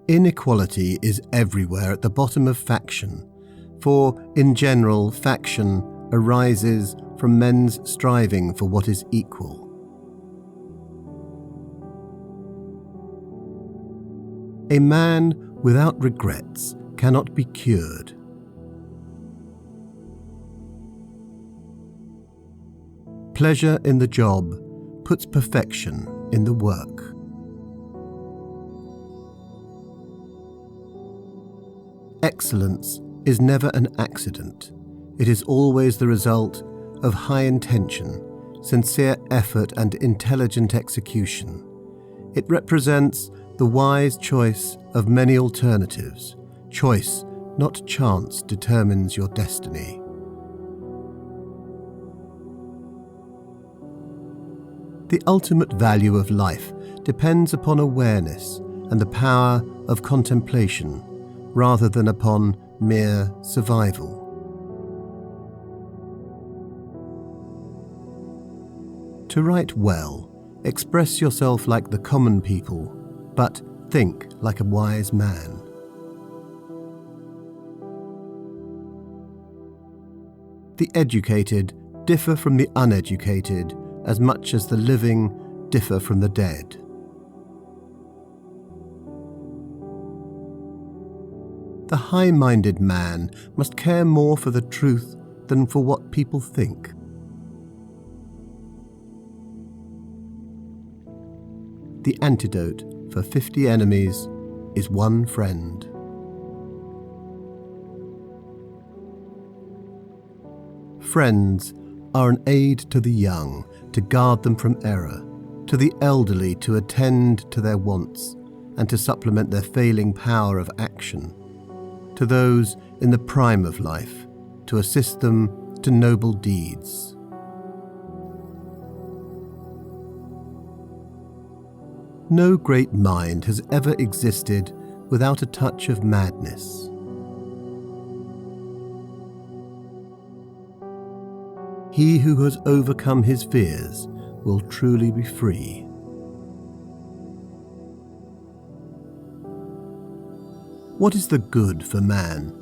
Inequality is everywhere at the bottom of faction, for, in general, faction arises from men's striving for what is equal. A man without regrets cannot be cured. Pleasure in the job puts perfection in the work. Excellence is never an accident. It is always the result of high intention, sincere effort and intelligent execution. It represents the wise choice of many alternatives. Choice, not chance, determines your destiny. The ultimate value of life depends upon awareness and the power of contemplation, rather than upon mere survival. To write well, express yourself like the common people, but think like a wise man. The educated differ from the uneducated as much as the living differ from the dead. The high-minded man must care more for the truth than for what people think. The antidote for 50 enemies is one friend. Friends are an aid to the young to guard them from error, to the elderly to attend to their wants and to supplement their failing power of action, to those in the prime of life to assist them to noble deeds. No great mind has ever existed without a touch of madness. He who has overcome his fears will truly be free. What is the good for man?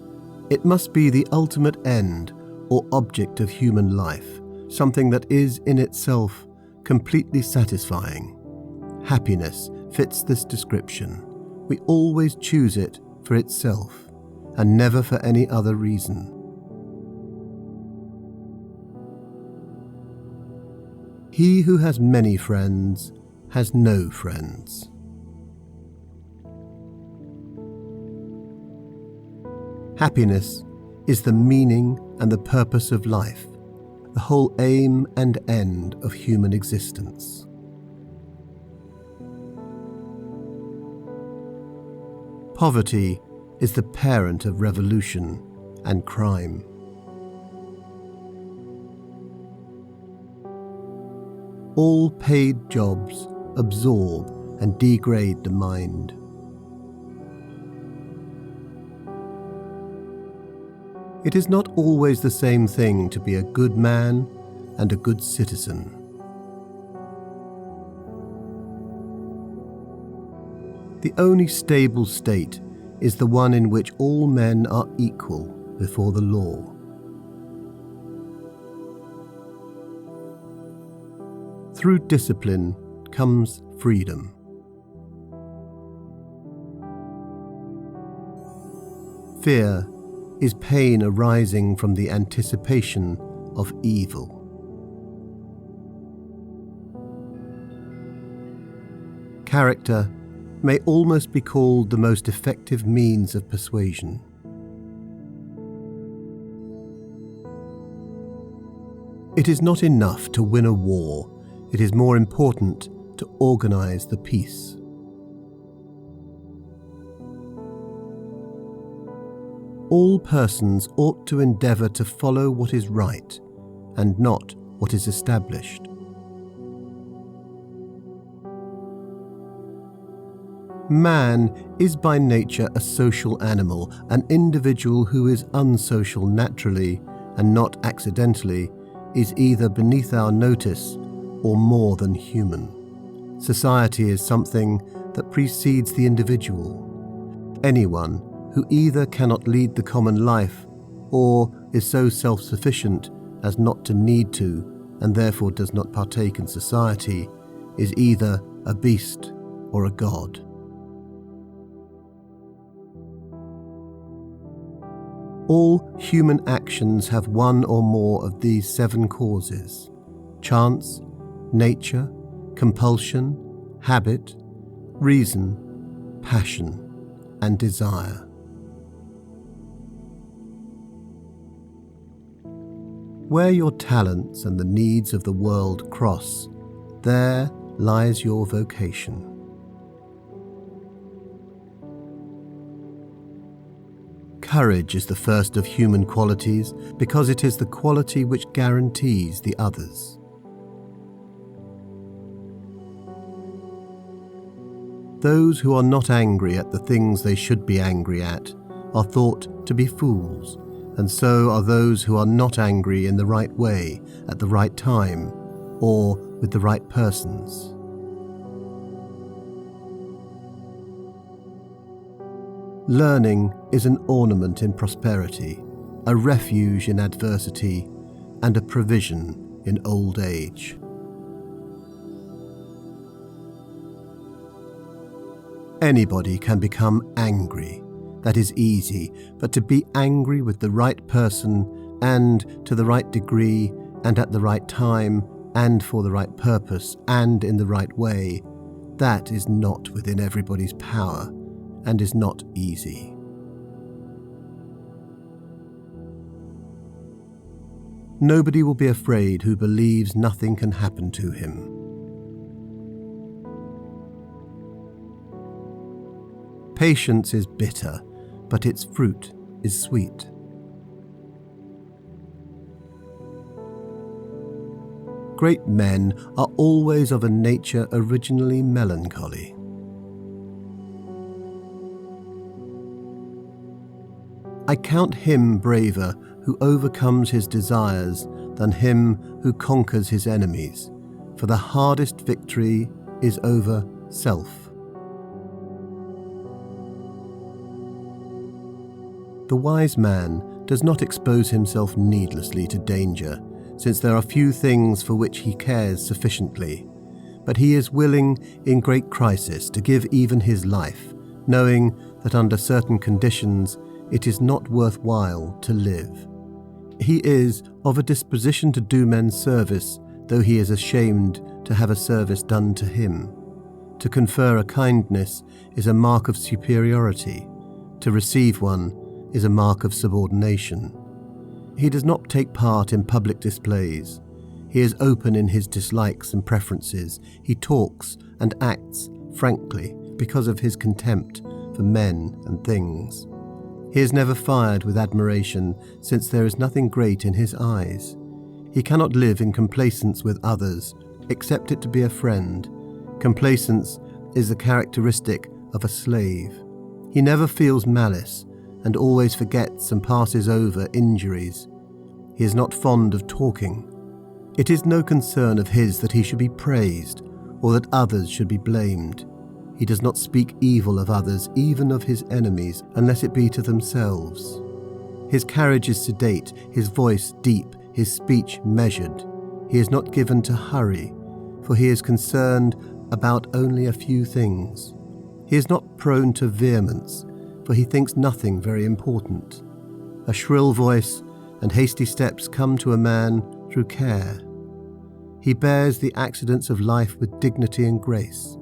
It must be the ultimate end or object of human life, something that is in itself completely satisfying. Happiness fits this description. We always choose it for itself, and never for any other reason. He who has many friends has no friends. Happiness is the meaning and the purpose of life, the whole aim and end of human existence. Poverty is the parent of revolution and crime. All paid jobs absorb and degrade the mind. It is not always the same thing to be a good man and a good citizen. The only stable state is the one in which all men are equal before the law. Through discipline comes freedom. Fear is pain arising from the anticipation of evil. Character may almost be called the most effective means of persuasion. It is not enough to win a war. It is more important to organize the peace. All persons ought to endeavor to follow what is right and not what is established. Man is by nature a social animal, an individual who is unsocial naturally and not accidentally is either beneath our notice or more than human. Society is something that precedes the individual. Anyone who either cannot lead the common life or is so self-sufficient as not to need to and therefore does not partake in society is either a beast or a god. All human actions have one or more of these 7 causes: chance, nature, compulsion, habit, reason, passion, and desire. Where your talents and the needs of the world cross, there lies your vocation. Courage is the first of human qualities because it is the quality which guarantees the others. Those who are not angry at the things they should be angry at are thought to be fools, and so are those who are not angry in the right way, at the right time, or with the right persons. Learning is an ornament in prosperity, a refuge in adversity, and a provision in old age. Anybody can become angry. That is easy, but to be angry with the right person and to the right degree and at the right time and for the right purpose and in the right way, that is not within everybody's power and is not easy. Nobody will be afraid who believes nothing can happen to him. Patience is bitter, but its fruit is sweet. Great men are always of a nature originally melancholy. I count him braver who overcomes his desires than him who conquers his enemies, for the hardest victory is over self. The wise man does not expose himself needlessly to danger, since there are few things for which he cares sufficiently, but he is willing in great crisis to give even his life, knowing that under certain conditions it is not worthwhile to live. He is of a disposition to do men service, though he is ashamed to have a service done to him. To confer a kindness is a mark of superiority. To receive one is a mark of subordination. He does not take part in public displays. He is open in his dislikes and preferences. He talks and acts frankly because of his contempt for men and things. He is never fired with admiration, since there is nothing great in his eyes. He cannot live in complacence with others, except it to be a friend. Complacence is the characteristic of a slave. He never feels malice, and always forgets and passes over injuries. He is not fond of talking. It is no concern of his that he should be praised, or that others should be blamed. He does not speak evil of others, even of his enemies, unless it be to themselves. His carriage is sedate, his voice deep, his speech measured. He is not given to hurry, for he is concerned about only a few things. He is not prone to vehemence, for he thinks nothing very important. A shrill voice and hasty steps come to a man through care. He bears the accidents of life with dignity and grace,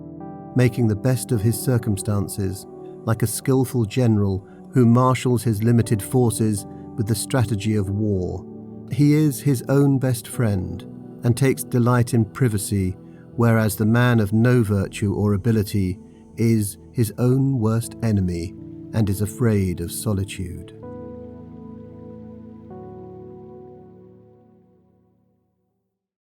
making the best of his circumstances, like a skillful general who marshals his limited forces with the strategy of war. He is his own best friend, and takes delight in privacy, whereas the man of no virtue or ability is his own worst enemy, and is afraid of solitude.